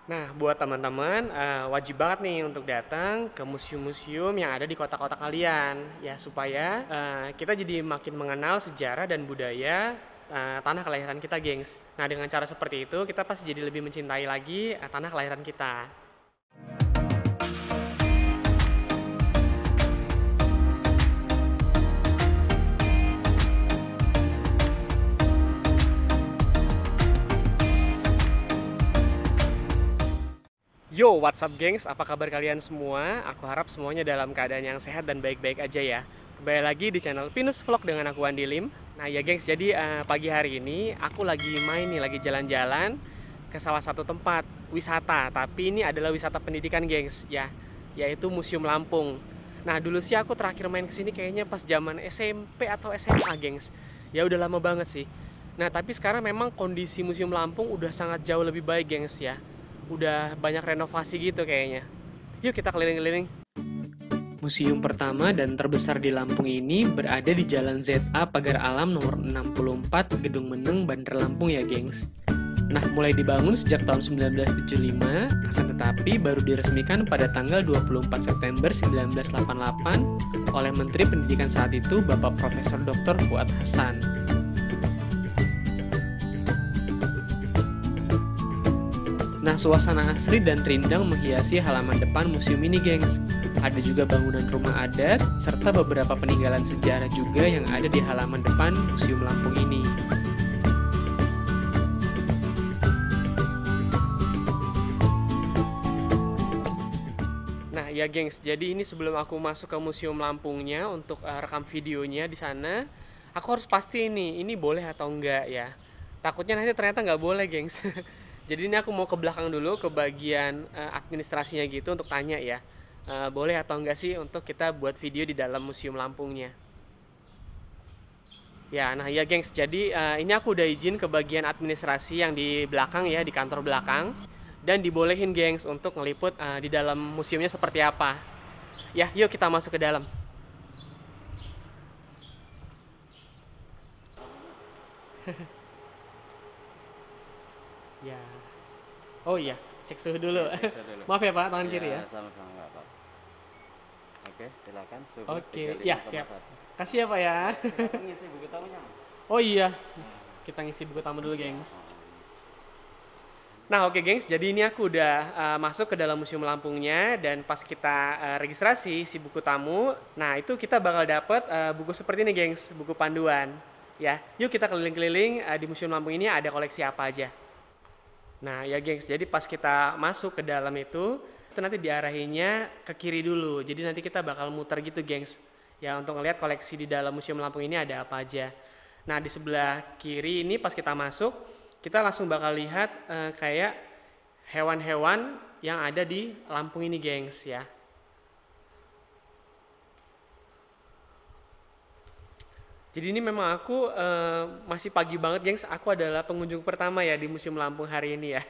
Nah, buat teman-teman, wajib banget nih untuk datang ke museum-museum yang ada di kota-kota kalian, ya supaya kita jadi makin mengenal sejarah dan budaya tanah kelahiran kita, gengs. Nah, dengan cara seperti itu, kita pasti jadi lebih mencintai lagi tanah kelahiran kita. Yo, what's up gengs? Apa kabar kalian semua? Aku harap semuanya dalam keadaan yang sehat dan baik-baik aja ya. Kembali lagi di channel Pinus Vlog dengan aku Andi Lim. Nah ya gengs, jadi pagi hari ini aku lagi main nih, lagi jalan-jalan ke salah satu tempat wisata. Tapi ini adalah wisata pendidikan gengs, ya, yaitu Museum Lampung. Nah dulu sih aku terakhir main kesini kayaknya pas zaman SMP atau SMA gengs. Ya udah lama banget sih. Nah tapi sekarang memang kondisi Museum Lampung udah sangat jauh lebih baik gengs ya. Udah banyak renovasi gitu kayaknya. Yuk kita keliling-keliling. Museum pertama dan terbesar di Lampung ini berada di Jalan ZA Pagar Alam nomor 64 Gedung Meneng, Bandar Lampung ya gengs. Nah, mulai dibangun sejak tahun 1975, akan tetapi baru diresmikan pada tanggal 24 September 1988 oleh Menteri Pendidikan saat itu, Bapak Profesor Dr. Fuad Hasan. Nah, suasana asri dan rindang menghiasi halaman depan museum ini, gengs. Ada juga bangunan rumah adat, serta beberapa peninggalan sejarah juga yang ada di halaman depan Museum Lampung ini. Nah, ya gengs, jadi ini sebelum aku masuk ke Museum Lampungnya untuk rekam videonya di sana, aku harus pasti ini boleh atau enggak ya. Takutnya nanti ternyata nggak boleh, gengs. Jadi ini aku mau ke belakang dulu ke bagian administrasinya gitu untuk tanya ya, boleh atau enggak sih untuk kita buat video di dalam Museum Lampungnya. Ya, nah ya gengs, jadi ini aku udah izin ke bagian administrasi yang di belakang ya, di kantor belakang. Dan dibolehin gengs untuk ngeliput di dalam museumnya seperti apa. Ya, yuk kita masuk ke dalam. Ya. Oh iya, cek suhu dulu. Periksa dulu. Maaf ya Pak, tangan Ya, kiri ya. sama-sama nggak apa. Oke, silakan suhu Oke, ya siap. 35,1. Kasih ya Pak ya. Silakan ngisi buku tamunya, Mas. Oh iya, kita ngisi buku tamu dulu gengs. Nah oke gengs, jadi ini aku udah masuk ke dalam Museum Lampungnya. Dan pas kita registrasi si buku tamu, nah itu kita bakal dapet buku seperti ini gengs, buku panduan. Ya, yuk kita keliling-keliling di Museum Lampung ini ada koleksi apa aja. Nah ya gengs, jadi pas kita masuk ke dalam itu nanti diarahinnya ke kiri dulu. Jadi nanti kita bakal muter gitu gengs. Ya untuk ngeliat koleksi di dalam Museum Lampung ini ada apa aja. Nah di sebelah kiri ini pas kita masuk, kita langsung bakal lihat kayak hewan-hewan yang ada di Lampung ini gengs ya. Jadi ini memang aku masih pagi banget gengs, aku adalah pengunjung pertama ya di Museum Lampung hari ini ya.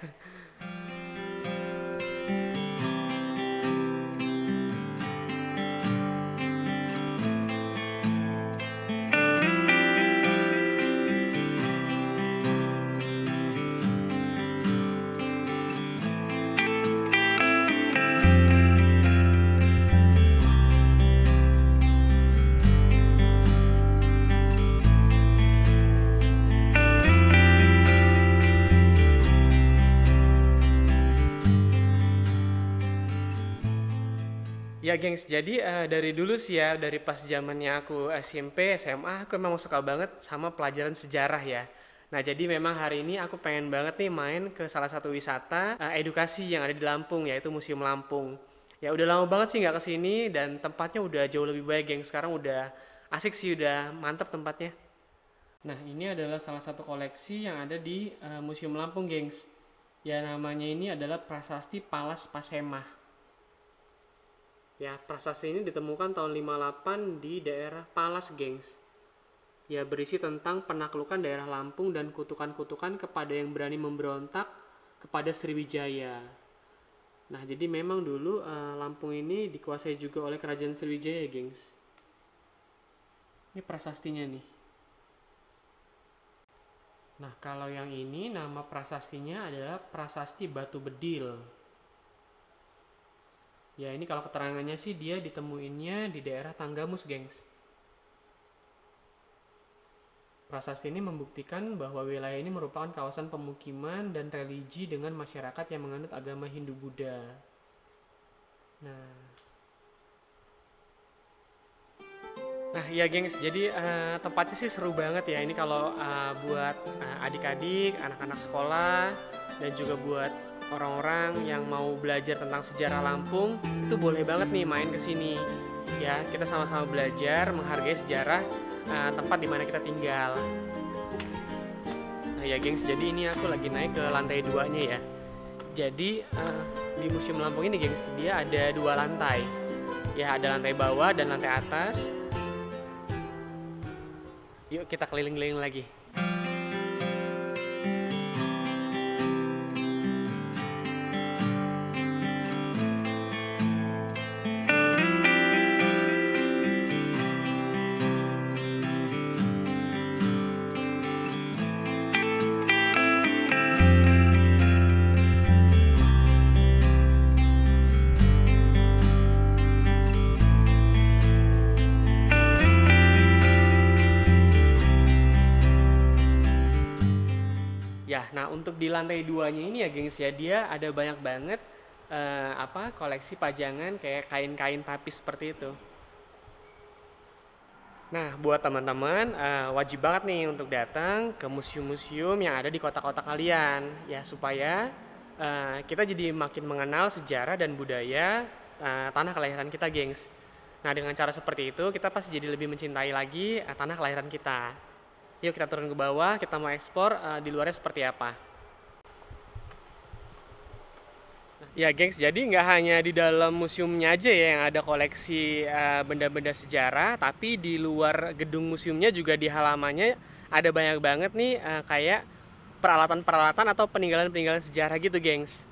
Ya gengs, jadi dari dulu sih ya, dari pas zamannya aku SMP, SMA, aku memang suka banget sama pelajaran sejarah ya. Nah jadi memang hari ini aku pengen banget nih main ke salah satu wisata edukasi yang ada di Lampung, yaitu Museum Lampung. Ya udah lama banget sih nggak kesini dan tempatnya udah jauh lebih baik gengs. Sekarang udah asik sih, udah mantep tempatnya. Nah ini adalah salah satu koleksi yang ada di Museum Lampung gengs. Ya namanya ini adalah Prasasti Palas Pasemah. Ya, prasasti ini ditemukan tahun 58 di daerah Palas, gengs. Ya, berisi tentang penaklukan daerah Lampung dan kutukan-kutukan kepada yang berani memberontak kepada Sriwijaya. Nah, jadi memang dulu Lampung ini dikuasai juga oleh Kerajaan Sriwijaya, gengs. Ini prasastinya nih. Nah, kalau yang ini nama prasastinya adalah Prasasti Batu Bedil. Ya, ini kalau keterangannya sih dia ditemuinnya di daerah Tanggamus, gengs. Prasasti ini membuktikan bahwa wilayah ini merupakan kawasan pemukiman dan religi dengan masyarakat yang menganut agama Hindu-Buddha. Nah, ya gengs, jadi tempatnya sih seru banget ya. Ini kalau buat adik-adik, anak-anak sekolah, dan juga buat orang-orang yang mau belajar tentang sejarah Lampung, itu boleh banget nih main ke sini. Ya, kita sama-sama belajar, menghargai sejarah tempat di mana kita tinggal. Nah ya gengs, jadi ini aku lagi naik ke lantai 2-nya ya. Jadi di Museum Lampung ini gengs, dia ada 2 lantai. Ya, ada lantai bawah dan lantai atas. Yuk kita keliling-keliling lagi. Ya, nah untuk di lantai 2-nya ini ya gengs ya, dia ada banyak banget koleksi pajangan kayak kain-kain tapis seperti itu. Nah, buat teman-teman wajib banget nih untuk datang ke museum-museum yang ada di kota-kota kalian ya, supaya kita jadi makin mengenal sejarah dan budaya tanah kelahiran kita, gengs. Nah, dengan cara seperti itu kita pasti jadi lebih mencintai lagi tanah kelahiran kita. Yuk kita turun ke bawah, kita mau eksplor di luarnya seperti apa. Ya gengs, jadi nggak hanya di dalam museumnya aja ya yang ada koleksi benda-benda sejarah, tapi di luar gedung museumnya juga di halamannya ada banyak banget nih kayak peralatan-peralatan atau peninggalan-peninggalan sejarah gitu, gengs.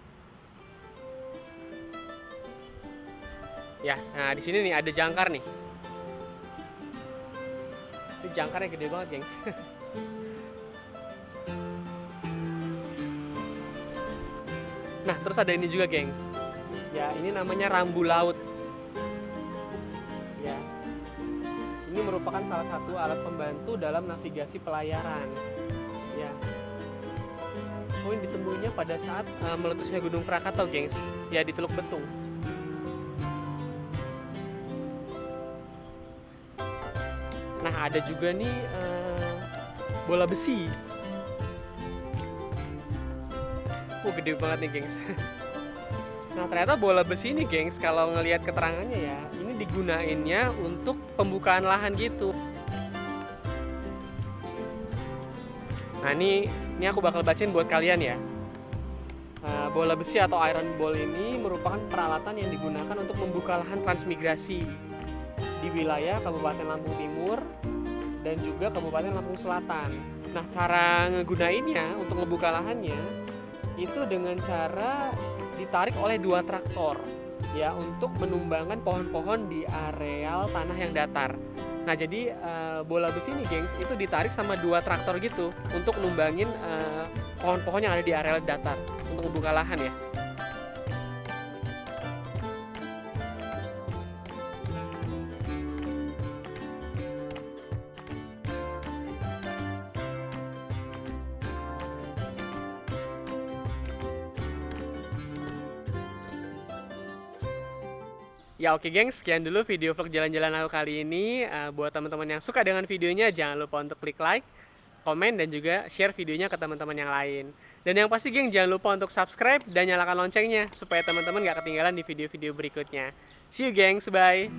Ya, nah di sini nih ada jangkar nih. Ini jangkarnya gede banget, gengs. Nah, terus ada ini juga, gengs. Ya, ini namanya rambu laut. Ya. Ini merupakan salah satu alat pembantu dalam navigasi pelayaran. Ya. Oh, ini ditemuinya pada saat meletusnya Gunung Krakatau, gengs. Ya, di Teluk Betung. Nah, ada juga nih bola besi. Gede banget nih, gengs. Nah, ternyata bola besi ini, gengs, kalau ngelihat keterangannya ya, ini digunainnya untuk pembukaan lahan gitu. Nah, ini aku bakal bacain buat kalian ya. Bola besi atau iron ball ini merupakan peralatan yang digunakan untuk membuka lahan transmigrasi di wilayah Kabupaten Lampung Timur dan juga Kabupaten Lampung Selatan. Nah, cara ngegunainnya untuk ngebuka lahannya itu dengan cara ditarik oleh 2 traktor ya, untuk menumbangkan pohon-pohon di areal tanah yang datar. Nah, jadi bola besi ini, gengs, itu ditarik sama 2 traktor gitu untuk numbangin pohon-pohon yang ada di areal datar untuk membuka lahan ya. Ya oke gengs, sekian dulu video vlog jalan-jalan aku kali ini. Buat teman-teman yang suka dengan videonya, jangan lupa untuk klik like, komen, dan juga share videonya ke teman-teman yang lain. Dan yang pasti geng, jangan lupa untuk subscribe dan nyalakan loncengnya supaya teman-teman gak ketinggalan di video-video berikutnya. See you gengs, bye!